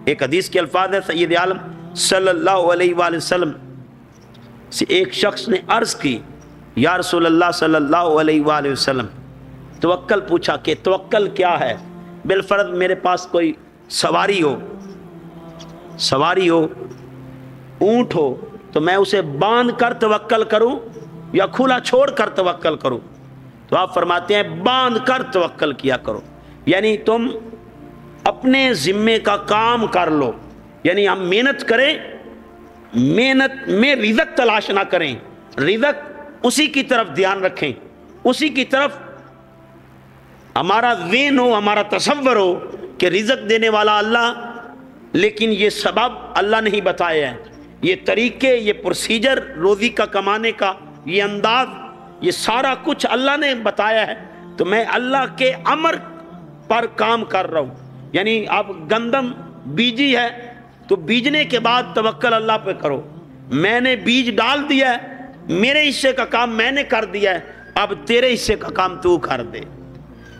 ایک حدیث کے الفاظ ہیں سید عالم صلی اللہ علیہ وآلہ وسلم سے ایک شخص نے عرض کی یا رسول اللہ صلی اللہ علیہ وآلہ وسلم، توکل پوچھا کہ توکل کیا ہے؟ بالفرض میرے پاس کوئی سواری ہو، اونٹ ہو، تو میں اسے باندھ کر توکل کروں یا کھلا چھوڑ کر توکل کروں؟ تو آپ فرماتے ہیں باندھ کر توکل کیا کرو، یعنی تم اپنے ذمے کا کام کر لو، یعنی ہم محنت کریں، محنت میں رزق تلاش نہ کریں، رزق اسی کی طرف دھیان رکھیں، اسی کی طرف ہمارا ذہن ہو، ہمارا تصور ہو کہ رزق دینے والا اللہ، لیکن یہ سبب اللہ نے ہی بتایا ہے، یہ طریقے، یہ پروسیجر روزی کا کمانے کا، یہ انداز، یہ سارا کچھ اللہ نے بتایا ہے، تو میں اللہ کے امر پر کام کر رہا ہوں۔ یعنی اب گندم بیجی ہے تو بیجنے کے بعد توکل اللہ پہ کرو، میں نے بیج ڈال دیا ہے، میرے حصے کا کام میں نے کر دیا ہے، اب تیرے حصے کا کام تو کر دے۔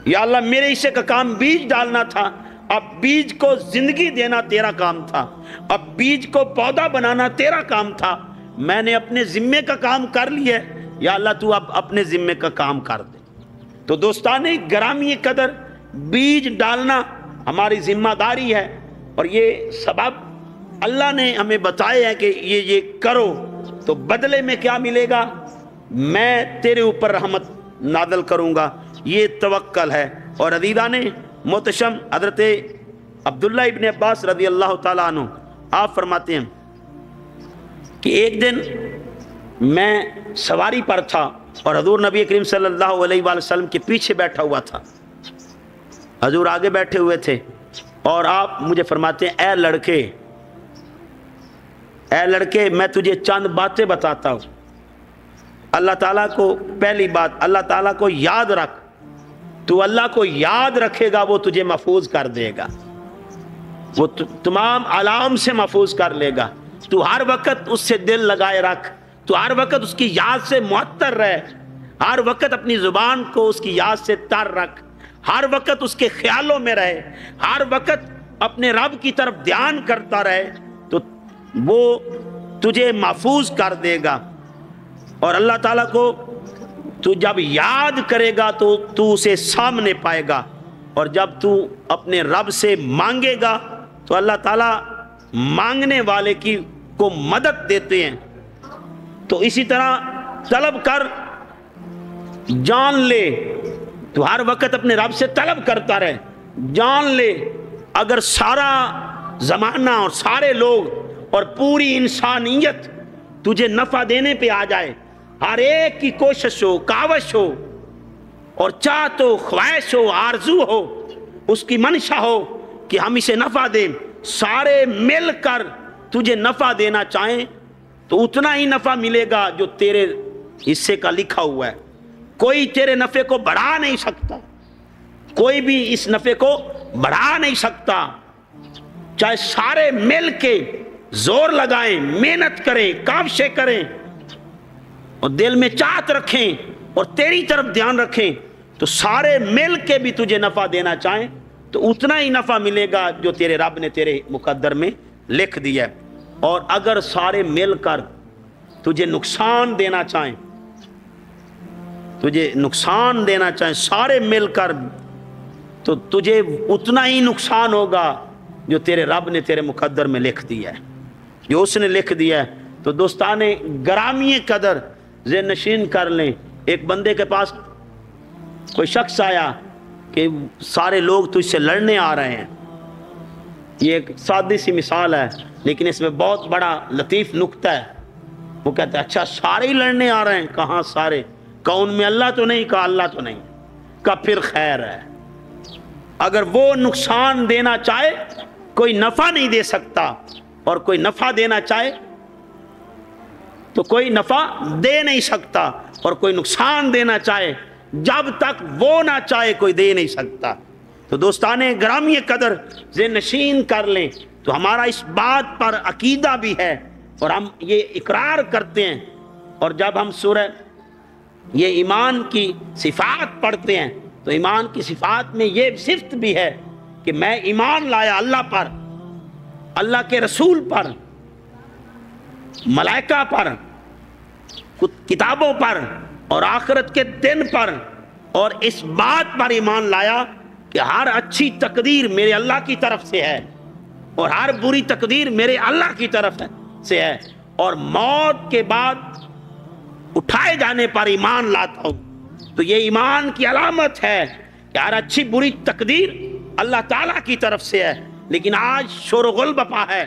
یا اللہ میرے حصے کا کام بیج ڈالنا تھا، اب بیج کو زندگی دینا تیرا کام تھا، اب بیج کو پودا بنانا تیرا کام تھا، میں نے اپنے ذمے کا کام کر لیا ہے، یا اللہ تو اب اپنے ذمے کا کام کر دے۔ تو دوستان گرامی قدر، بیج ڈالنا ہماری ذمہ داری ہے، اور یہ سبب اللہ نے ہمیں بتایا ہے کہ یہ کرو، تو بدلے میں کیا ملے گا؟ میں تیرے اوپر رحمت نازل کروں گا، یہ توکل ہے۔ اور عزیزان محتشم، حضرت عبداللہ ابن عباس رضی اللہ تعالیٰ عنہ آپ فرماتے ہیں کہ ایک دن میں سواری پر تھا اور حضور نبی کریم صلی اللہ علیہ وآلہ وسلم کے پیچھے بیٹھا ہوا تھا، حضور آگے بیٹھے ہوئے تھے، اور آپ مجھے فرماتے ہیں اے لڑکے میں تجھے چند باتیں بتاتا ہوں، اللہ تعالیٰ کو، پہلی بات اللہ تعالیٰ کو یاد رکھ، تو اللہ کو یاد رکھے گا وہ تجھے محفوظ کر دے گا، وہ تمام علام سے محفوظ کر لے گا، تو ہر وقت اس سے دل لگائے رکھ، تو ہر وقت اس کی یاد سے معطر رہ، ہر وقت اپنی زبان کو اس کی یاد سے تر رکھ، ہر وقت اس کے خیالوں میں رہے، ہر وقت اپنے رب کی طرف دھیان کرتا رہے، تو وہ تجھے محفوظ کر دے گا۔ اور اللہ تعالیٰ کو تو جب یاد کرے گا تو اسے سامنے پائے گا، اور جب تو اپنے رب سے مانگے گا تو اللہ تعالیٰ مانگنے والے کو مدد دیتے ہیں۔ تو اسی طرح طلب کر، جان لے، تو ہر وقت اپنے رب سے طلب کرتا رہے، جان لے اگر سارا زمانہ اور سارے لوگ اور پوری انسانیت تجھے نفع دینے پہ آ جائے، ہر ایک کی کوشش ہو، کاوش ہو، اور چاہت ہو، خواہش ہو، آرزو ہو، اس کی منشا ہو کہ ہم اسے نفع دیں، سارے مل کر تجھے نفع دینا چاہیں تو اتنا ہی نفع ملے گا جو تیرے حصے کا لکھا ہوا ہے۔ کوئی تیرے نفع کو بڑھا نہیں سکتا، کوئی بھی اس نفع کو بڑھا نہیں سکتا، چاہے سارے مل کے زور لگائیں، محنت کریں، کاوشیں کریں، اور دل میں چاہت رکھیں اور تیری طرف دھیان رکھیں، تو سارے مل کے بھی تجھے نفع دینا چاہیں تو اتنا ہی نفع ملے گا جو تیرے رب نے تیرے مقدر میں لکھ دیا ہے۔ اور اگر سارے مل کر تجھے نقصان دینا چاہیں، سارے مل کر، تو تجھے اتنا ہی نقصان ہوگا جو تیرے رب نے تیرے مقدر میں لکھ دیا ہے، جو اس نے لکھ دیا ہے۔ تو دوستان گرامی قدر ذہن نشین کر لیں، ایک بندے کے پاس کوئی شخص آیا کہ سارے لوگ تجھ سے لڑنے آ رہے ہیں، یہ ایک سادی سی مثال ہے لیکن اس میں بہت بڑا لطیف نکتہ ہے۔ وہ کہتا ہے اچھا سارے ہی لڑنے آ رہے ہیں؟ کہاں سارے؟ کہا ان میں اللہ تو نہیں؟ کہا اللہ تو نہیں۔ کہا پھر خیر ہے، اگر وہ نقصان دینا چاہے کوئی نفع نہیں دے سکتا، اور کوئی نفع دینا چاہے تو کوئی نفع دے نہیں سکتا، اور کوئی نقصان دینا چاہے جب تک وہ نہ چاہے کوئی دے نہیں سکتا۔ تو دوستان گرامی قدر ذہن نشین کر لیں، تو ہمارا اس بات پر عقیدہ بھی ہے اور ہم یہ اقرار کرتے ہیں، اور جب ہم سورہ یہ ایمان کی صفات پڑھتے ہیں تو ایمان کی صفات میں یہ صفت بھی ہے کہ میں ایمان لایا اللہ پر، اللہ کے رسول پر، ملائکہ پر، کتابوں پر اور آخرت کے دن پر، اور اس بات پر ایمان لایا کہ ہر اچھی تقدیر میرے اللہ کی طرف سے ہے اور ہر بری تقدیر میرے اللہ کی طرف سے ہے، اور موت کے بعد اٹھائے جانے پر ایمان لاتا ہوں، تو یہ ایمان کی علامت ہے کہ ہر اچھی بری تقدیر اللہ تعالیٰ کی طرف سے ہے۔ لیکن آج شور و غل بپا ہے،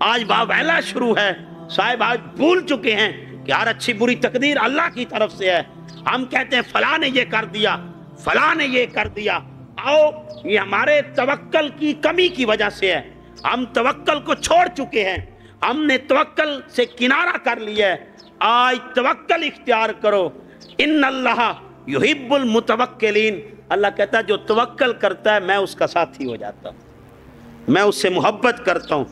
آج باویلا شروع ہے، صاحب آج بھول چکے ہیں کہ ہر اچھی بری تقدیر اللہ کی طرف سے ہے۔ ہم کہتے ہیں فلاں نے یہ کر دیا، فلاں نے یہ کر دیا، آؤ یہ ہمارے توکل کی کمی کی وجہ سے ہے، ہم توکل کو چھوڑ چکے ہیں، ہم نے توکل سے کنارہ کر لیا ہے۔ آج توکل اختیار کرو، ان اللہ یحب المتوکلین، اللہ کہتا ہے جو توکل کرتا ہے میں اس کا ساتھی ہو جاتا ہوں، میں اس سے محبت کرتا ہوں۔